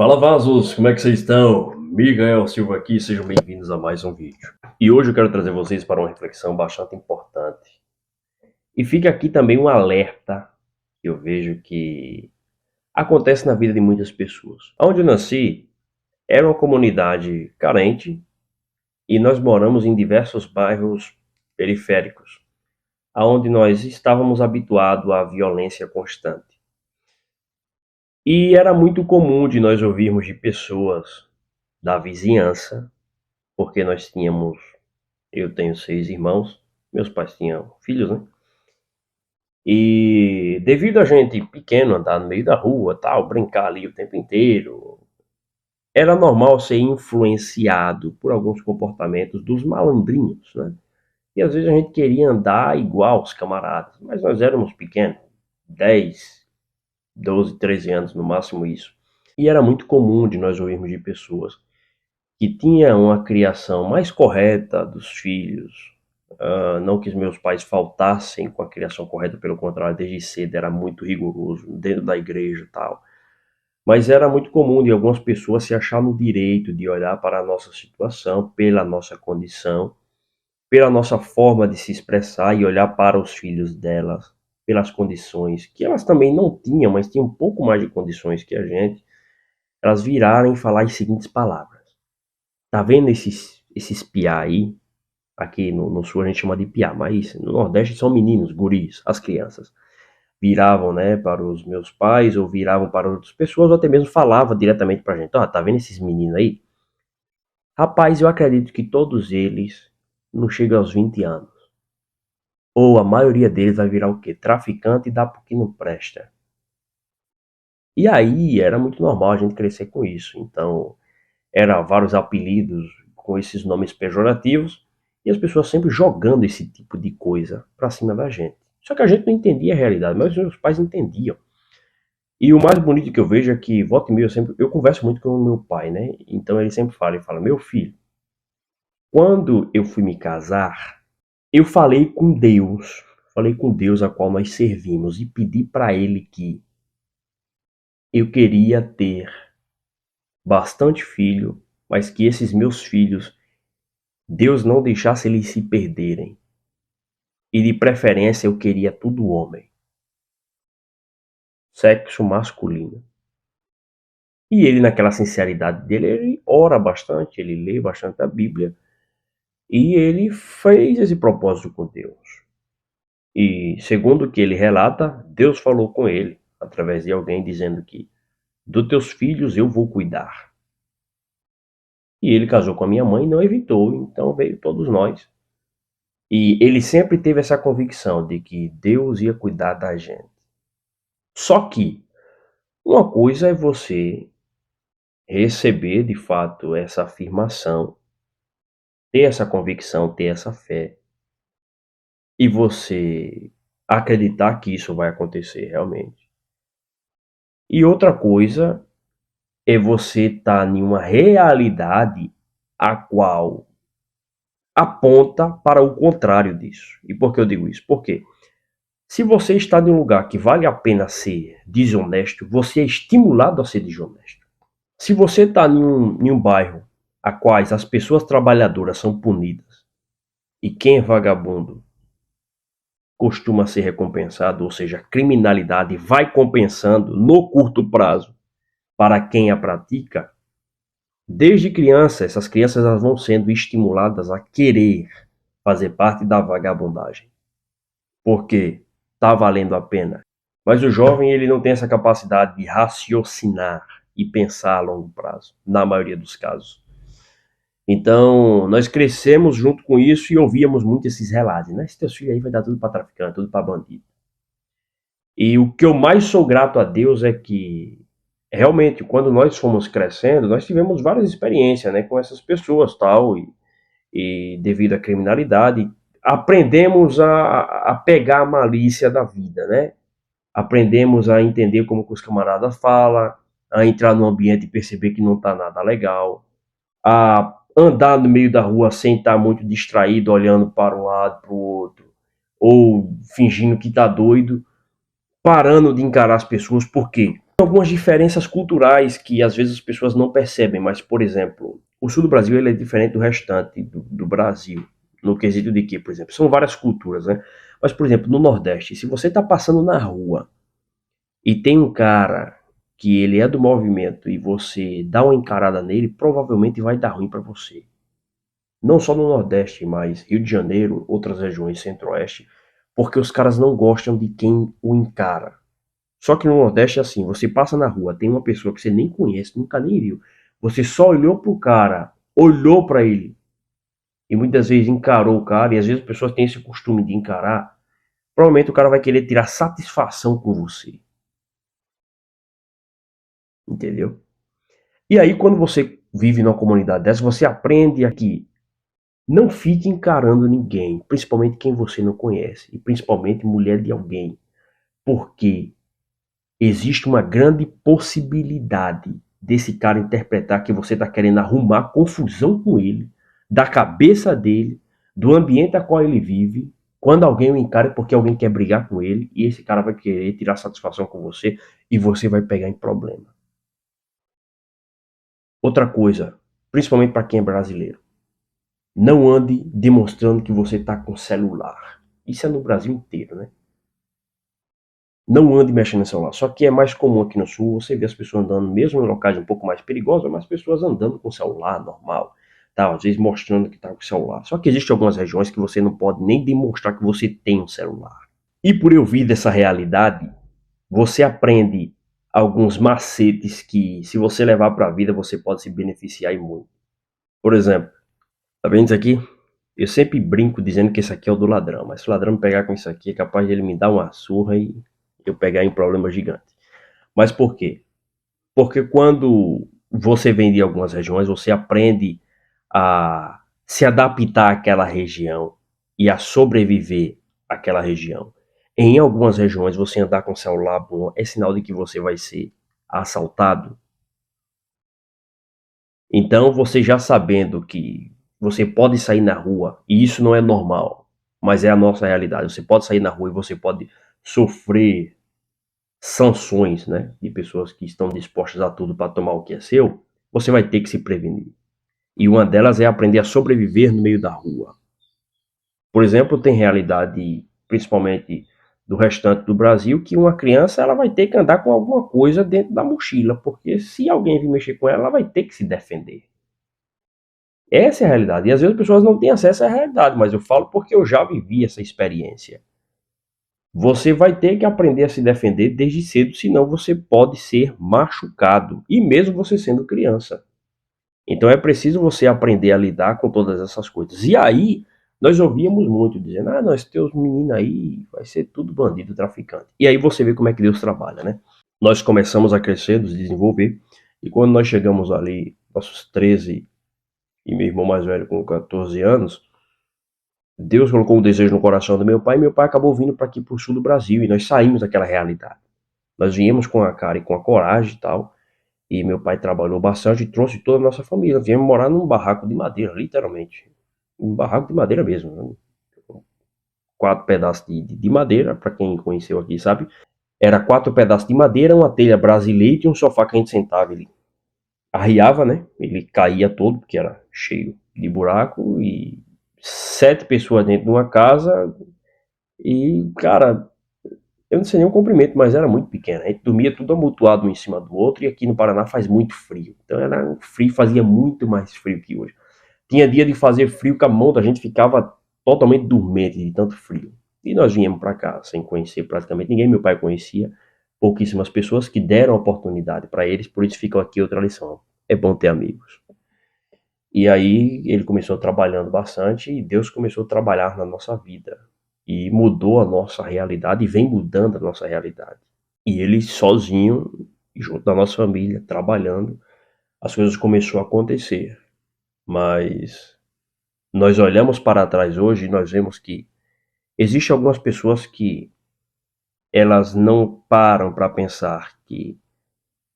Fala Vasos, como é que vocês estão? Miguel Silva aqui, sejam bem-vindos a mais um vídeo. E hoje eu quero trazer vocês para uma reflexão bastante importante. E fica aqui também um alerta que eu vejo que acontece na vida de muitas pessoas. Onde eu nasci era uma comunidade carente e nós moramos em diversos bairros periféricos, onde nós estávamos habituados à violência constante. E era muito comum de nós ouvirmos de pessoas da vizinhança, porque eu tenho 6 irmãos, meus pais tinham filhos, né? E devido a gente pequeno andar no meio da rua, tal, brincar ali o tempo inteiro, era normal ser influenciado por alguns comportamentos dos malandrinhos, né? E às vezes a gente queria andar igual os camaradas, mas nós éramos pequenos, 10, 12, 13 anos no máximo isso. E era muito comum de nós ouvirmos de pessoas que tinham uma criação mais correta dos filhos. Não que os meus pais faltassem com a criação correta, pelo contrário, desde cedo era muito rigoroso, dentro da igreja e tal. Mas era muito comum de algumas pessoas se achar no direito de olhar para a nossa situação, pela nossa condição, pela nossa forma de se expressar e olhar para os filhos delas, pelas condições que elas também não tinham, mas tinham um pouco mais de condições que a gente, elas viraram e falar as seguintes palavras. Tá vendo esses piá aí? Aqui no sul a gente chama de piá, mas no Nordeste são meninos, guris, as crianças. Viravam, né, para os meus pais, ou viravam para outras pessoas, ou até mesmo falavam diretamente pra gente. Ó, tá vendo esses meninos aí? Rapaz, eu acredito que todos eles não chegam aos 20 anos. Ou a maioria deles vai virar o quê? Traficante e dá porque não presta. E aí era muito normal a gente crescer com isso. Então, eram vários apelidos com esses nomes pejorativos, e as pessoas sempre jogando esse tipo de coisa pra cima da gente. Só que a gente não entendia a realidade, mas os meus pais entendiam. E o mais bonito que eu vejo é que, volta e meia, eu converso muito com o meu pai, né? Então ele sempre fala, meu filho, quando eu fui me casar, eu falei com Deus a qual nós servimos, e pedi para ele que eu queria ter bastante filho, mas que esses meus filhos, Deus não deixasse eles se perderem. E de preferência eu queria tudo homem. Sexo masculino. E ele, naquela sinceridade dele, ele ora bastante, ele lê bastante a Bíblia. E ele fez esse propósito com Deus. E segundo o que ele relata, Deus falou com ele, através de alguém, dizendo que dos teus filhos eu vou cuidar. E ele casou com a minha mãe e não evitou, então veio todos nós. E ele sempre teve essa convicção de que Deus ia cuidar da gente. Só que uma coisa é você receber de fato essa afirmação, ter essa convicção, ter essa fé, e você acreditar que isso vai acontecer realmente. E outra coisa é você estar em uma realidade a qual aponta para o contrário disso. E por que eu digo isso? Porque se você está em um lugar que vale a pena ser desonesto, você é estimulado a ser desonesto. Se você está em um bairro a quais as pessoas trabalhadoras são punidas e quem é vagabundo costuma ser recompensado, ou seja, a criminalidade vai compensando no curto prazo para quem a pratica, desde criança, essas crianças elas vão sendo estimuladas a querer fazer parte da vagabundagem. Porque está valendo a pena. Mas o jovem ele não tem essa capacidade de raciocinar e pensar a longo prazo, na maioria dos casos. Então, nós crescemos junto com isso e ouvíamos muito esses relatos, né? Esse teu filho aí vai dar tudo para traficante, tudo para bandido. E o que eu mais sou grato a Deus é que, realmente, quando nós fomos crescendo, nós tivemos várias experiências, né, com essas pessoas, tal, e devido à criminalidade, aprendemos a pegar a malícia da vida, né? Aprendemos a entender como que os camaradas falam, a entrar no ambiente e perceber que não está nada legal, a andar no meio da rua sem estar muito distraído, olhando para um lado, para o outro, ou fingindo que está doido, parando de encarar as pessoas. Por quê? Algumas diferenças culturais que às vezes as pessoas não percebem, mas, por exemplo, o sul do Brasil ele é diferente do restante do Brasil, no quesito de que, por exemplo, são várias culturas, né? Mas, por exemplo, no Nordeste, se você está passando na rua e tem um cara que ele é do movimento e você dá uma encarada nele, provavelmente vai dar ruim para você. Não só no Nordeste, mas Rio de Janeiro, outras regiões Centro-Oeste, porque os caras não gostam de quem o encara. Só que no Nordeste é assim, você passa na rua, tem uma pessoa que você nem conhece, nunca nem viu. Você só olhou pro cara, olhou para ele e muitas vezes encarou o cara, e às vezes as pessoas têm esse costume de encarar, provavelmente o cara vai querer tirar satisfação com você, entendeu? E aí quando você vive numa comunidade dessa, você aprende a que não fique encarando ninguém, principalmente quem você não conhece, e principalmente mulher de alguém, porque existe uma grande possibilidade desse cara interpretar que você está querendo arrumar confusão com ele, da cabeça dele, do ambiente a qual ele vive, quando alguém o encara porque alguém quer brigar com ele, e esse cara vai querer tirar satisfação com você, e você vai pegar em problema. Outra coisa, principalmente para quem é brasileiro, não ande demonstrando que você está com celular. Isso é no Brasil inteiro, né? Não ande mexendo no celular. Só que é mais comum aqui no sul, você vê as pessoas andando, mesmo em locais um pouco mais perigosos, mas pessoas andando com o celular normal, tá? Às vezes mostrando que está com o celular. Só que existem algumas regiões que você não pode nem demonstrar que você tem um celular. E por eu vir dessa realidade, você aprende alguns macetes que, se você levar para a vida, você pode se beneficiar e muito. Por exemplo, tá vendo isso aqui? Eu sempre brinco dizendo que esse aqui é o do ladrão, mas se o ladrão me pegar com isso aqui, é capaz de ele me dar uma surra e eu pegar em problema gigante. Mas por quê? Porque quando você vem de algumas regiões, você aprende a se adaptar àquela região e a sobreviver àquela região. Em algumas regiões, você andar com celular bom é sinal de que você vai ser assaltado. Então, você já sabendo que você pode sair na rua, e isso não é normal, mas é a nossa realidade. Você pode sair na rua e você pode sofrer sanções, né, de pessoas que estão dispostas a tudo para tomar o que é seu, você vai ter que se prevenir. E uma delas é aprender a sobreviver no meio da rua. Por exemplo, tem realidade, principalmente do restante do Brasil, que uma criança ela vai ter que andar com alguma coisa dentro da mochila, porque se alguém vir mexer com ela, ela vai ter que se defender. Essa é a realidade. E às vezes as pessoas não têm acesso à realidade, mas eu falo porque eu já vivi essa experiência. Você vai ter que aprender a se defender desde cedo, senão você pode ser machucado, e mesmo você sendo criança. Então é preciso você aprender a lidar com todas essas coisas. E aí, nós ouvíamos muito dizendo, nós temos meninos aí, vai ser tudo bandido, traficante. E aí você vê como é que Deus trabalha, né? Nós começamos a crescer, nos desenvolver, e quando nós chegamos ali, nossos 13 e meu irmão mais velho com 14 anos, Deus colocou um desejo no coração do meu pai, e meu pai acabou vindo para aqui para o sul do Brasil, e nós saímos daquela realidade. Nós viemos com a cara e com a coragem e tal, e meu pai trabalhou bastante e trouxe toda a nossa família. Viemos morar num barraco de madeira, literalmente. Um barraco de madeira mesmo. Né? 4 pedaços de madeira, para quem conheceu aqui sabe. Era 4 pedaços de madeira, uma telha brasileira e um sofá que a gente sentava. Ele arriava, né? Ele caía todo, porque era cheio de buraco. E 7 pessoas dentro de uma casa. E, cara, eu não sei nem o comprimento, mas era muito pequeno. A gente dormia tudo amontoado um em cima do outro, e aqui no Paraná faz muito frio. Então era um frio, fazia muito mais frio que hoje. Tinha dia de fazer frio que a mão da gente ficava totalmente dormente de tanto frio. E nós viemos para cá sem conhecer praticamente ninguém. Meu pai conhecia pouquíssimas pessoas que deram oportunidade para eles, por isso ficam aqui outra lição. É bom ter amigos. E aí ele começou trabalhando bastante e Deus começou a trabalhar na nossa vida. E mudou a nossa realidade e vem mudando a nossa realidade. E ele sozinho, junto da nossa família, trabalhando, as coisas começaram a acontecer. Mas nós olhamos para trás hoje e nós vemos que existem algumas pessoas que elas não param para pensar que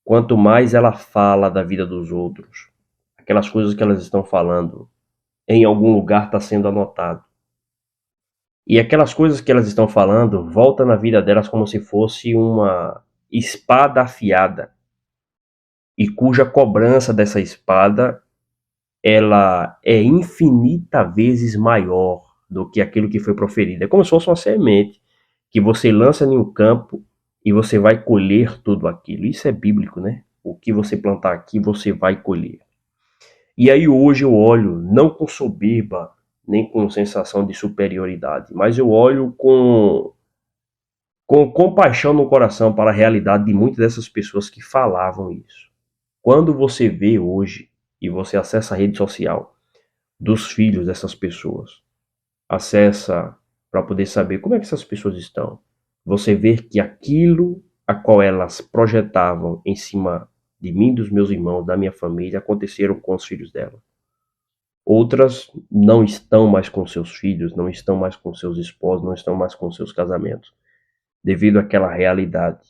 quanto mais ela fala da vida dos outros, aquelas coisas que elas estão falando, em algum lugar está sendo anotado. E aquelas coisas que elas estão falando volta na vida delas como se fosse uma espada afiada e cuja cobrança dessa espada ela é infinita vezes maior do que aquilo que foi proferido. É como se fosse uma semente que você lança em um campo e você vai colher tudo aquilo. Isso é bíblico, né? O que você plantar aqui, você vai colher. E aí hoje eu olho não com soberba, nem com sensação de superioridade, mas eu olho com compaixão no coração para a realidade de muitas dessas pessoas que falavam isso. Quando você vê hoje e você acessa a rede social dos filhos dessas pessoas, acessa para poder saber como é que essas pessoas estão. Você vê que aquilo a qual elas projetavam em cima de mim, dos meus irmãos, da minha família, aconteceram com os filhos dela. Outras não estão mais com seus filhos, não estão mais com seus esposos, não estão mais com seus casamentos, devido àquela realidade.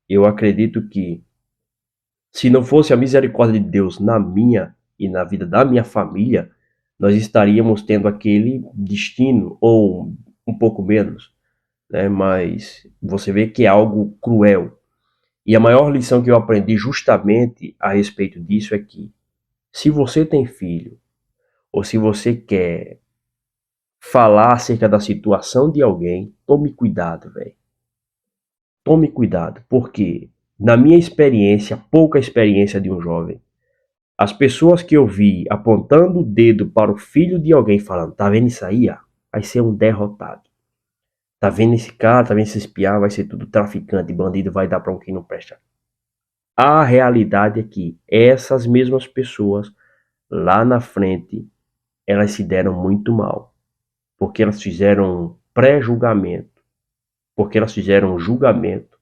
Eu acredito que, se não fosse a misericórdia de Deus na minha e na vida da minha família, nós estaríamos tendo aquele destino, ou um pouco menos, né? Mas você vê que é algo cruel. E a maior lição que eu aprendi justamente a respeito disso é que, se você tem filho, ou se você quer falar acerca da situação de alguém, tome cuidado, velho. Tome cuidado, porque, na minha experiência, pouca experiência de um jovem, as pessoas que eu vi apontando o dedo para o filho de alguém falando, tá vendo isso aí? Ó? Vai ser um derrotado. Tá vendo esse cara, tá vendo esse espiar, vai ser tudo traficante, bandido, vai dar para um que não presta. A realidade é que essas mesmas pessoas, lá na frente, elas se deram muito mal. Porque elas fizeram pré-julgamento. Porque elas fizeram julgamento.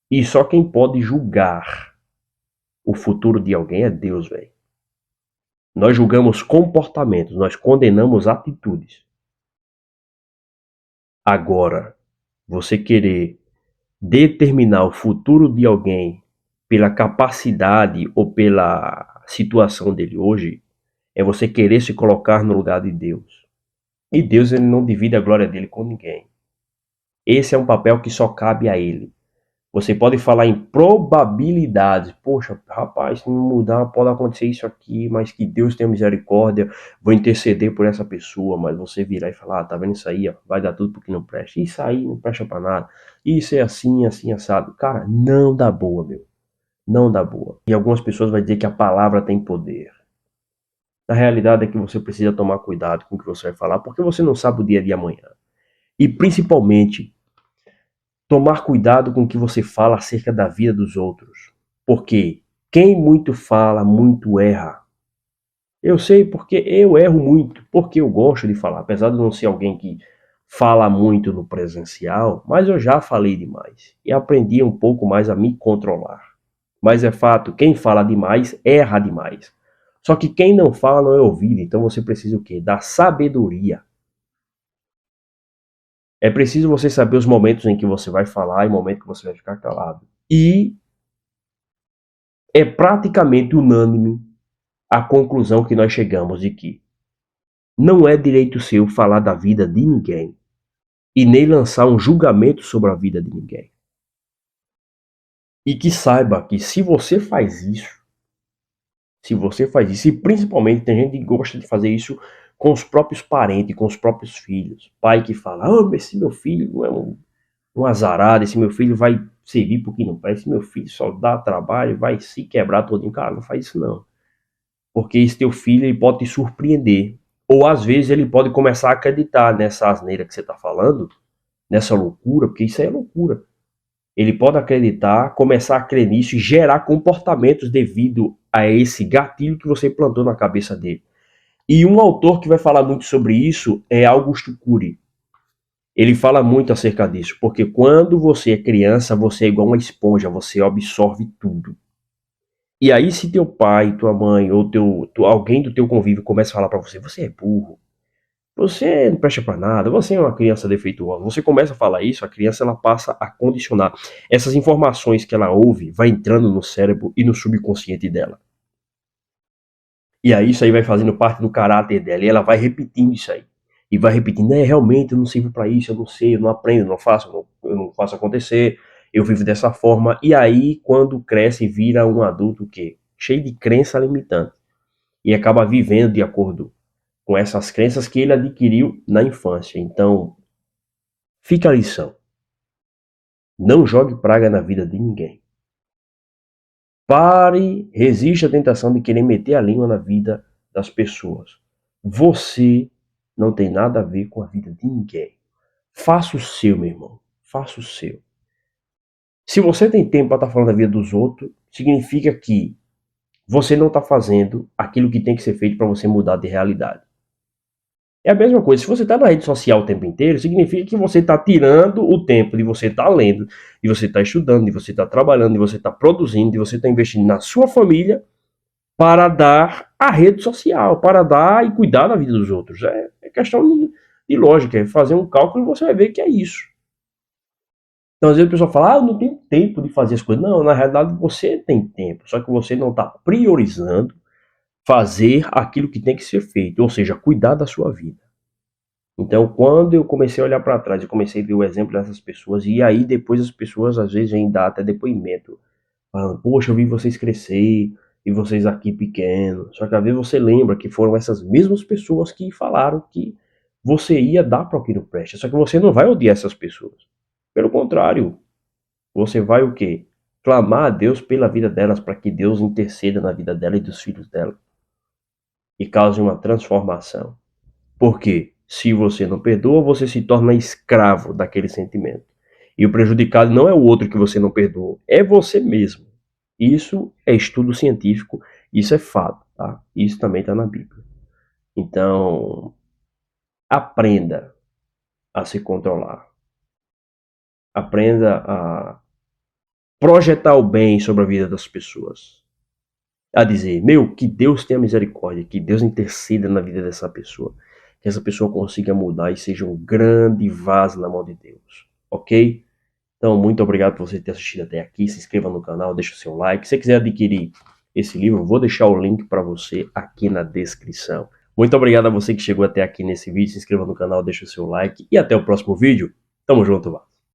E só quem pode julgar o futuro de alguém é Deus, velho. Nós julgamos comportamentos, nós condenamos atitudes. Agora, você querer determinar o futuro de alguém pela capacidade ou pela situação dele hoje, é você querer se colocar no lugar de Deus. E Deus, ele não divide a glória dele com ninguém. Esse é um papel que só cabe a ele. Você pode falar em probabilidades. Poxa, rapaz, se não mudar, pode acontecer isso aqui, mas que Deus tenha misericórdia, vou interceder por essa pessoa. Mas você virar e falar, tá vendo isso aí, ó, vai dar tudo porque não presta. Isso aí não presta pra nada. Isso é assim, assim, assado. Cara, não dá boa, meu. Não dá boa. E algumas pessoas vão dizer que a palavra tem poder. Na realidade é que você precisa tomar cuidado com o que você vai falar, porque você não sabe o dia de amanhã. E principalmente, tomar cuidado com o que você fala acerca da vida dos outros. Porque quem muito fala, muito erra. Eu sei porque eu erro muito, porque eu gosto de falar. Apesar de não ser alguém que fala muito no presencial, mas eu já falei demais. E aprendi um pouco mais a me controlar. Mas é fato, quem fala demais, erra demais. Só que quem não fala não é ouvido. Então você precisa o quê? Da sabedoria. É preciso você saber os momentos em que você vai falar e o momento que você vai ficar calado. E é praticamente unânime a conclusão que nós chegamos de que não é direito seu falar da vida de ninguém e nem lançar um julgamento sobre a vida de ninguém. E que saiba que se você faz isso, e principalmente tem gente que gosta de fazer isso com os próprios parentes, com os próprios filhos. Pai que fala, esse meu filho não é um azarado, esse meu filho vai servir porque não presta, esse meu filho só dá trabalho, vai se quebrar todinho. Cara, não faz isso não. Porque esse teu filho, ele pode te surpreender. Ou às vezes ele pode começar a acreditar nessa asneira que você está falando, nessa loucura, porque isso aí é loucura. Ele pode acreditar, começar a crer nisso e gerar comportamentos devido a esse gatilho que você plantou na cabeça dele. E um autor que vai falar muito sobre isso é Augusto Cury. Ele fala muito acerca disso, porque quando você é criança, você é igual uma esponja, você absorve tudo. E aí se teu pai, tua mãe ou alguém do teu convívio começa a falar pra você, você é burro, você não presta pra nada, você é uma criança defeituosa, você começa a falar isso, a criança ela passa a condicionar. Essas informações que ela ouve vai entrando no cérebro e no subconsciente dela. E aí isso aí vai fazendo parte do caráter dela e ela vai repetindo isso aí. E vai repetindo, realmente eu não sirvo pra isso, eu não sei, eu não aprendo, eu não faço acontecer. eu vivo dessa forma, e aí quando cresce vira um adulto que cheio de crença limitante e acaba vivendo de acordo com essas crenças que ele adquiriu na infância. Então, fica a lição. Não jogue praga na vida de ninguém. Pare, resista à tentação de querer meter a língua na vida das pessoas. Você não tem nada a ver com a vida de ninguém. Faça o seu, meu irmão. Faça o seu. Se você tem tempo para estar falando da vida dos outros, significa que você não está fazendo aquilo que tem que ser feito para você mudar de realidade. É a mesma coisa, se você está na rede social o tempo inteiro, significa que você está tirando o tempo de você estar lendo, de você estar estudando, de você estar trabalhando, de você estar produzindo, de você estar investindo na sua família para dar à rede social, para dar e cuidar da vida dos outros. É questão de lógica, é fazer um cálculo e você vai ver que é isso. Então, às vezes o pessoal fala, eu não tenho tempo de fazer as coisas. Não, na realidade você tem tempo, só que você não está priorizando fazer aquilo que tem que ser feito, ou seja, cuidar da sua vida. Então, quando eu comecei a olhar para trás, eu comecei a ver o exemplo dessas pessoas, e aí depois as pessoas às vezes vêm dar até depoimento, falando, poxa, eu vi vocês crescer, e vocês aqui pequenos. Só que às vezes você lembra que foram essas mesmas pessoas que falaram que você ia dar para o que não presta. Só que você não vai odiar essas pessoas. Pelo contrário, você vai o quê? Clamar a Deus pela vida delas, para que Deus interceda na vida dela e dos filhos dela. E cause uma transformação. Porque se você não perdoa, você se torna escravo daquele sentimento. E o prejudicado não é o outro que você não perdoou, é você mesmo. Isso é estudo científico, isso é fato, tá? Isso também está na Bíblia. Então, aprenda a se controlar. Aprenda a projetar o bem sobre a vida das pessoas. A dizer, que Deus tenha misericórdia, que Deus interceda na vida dessa pessoa. Que essa pessoa consiga mudar e seja um grande vaso na mão de Deus. Ok? Então, muito obrigado por você ter assistido até aqui. Se inscreva no canal, deixa o seu like. Se você quiser adquirir esse livro, vou deixar o link para você aqui na descrição. Muito obrigado a você que chegou até aqui nesse vídeo. Se inscreva no canal, deixa o seu like. E até o próximo vídeo. Tamo junto, vá.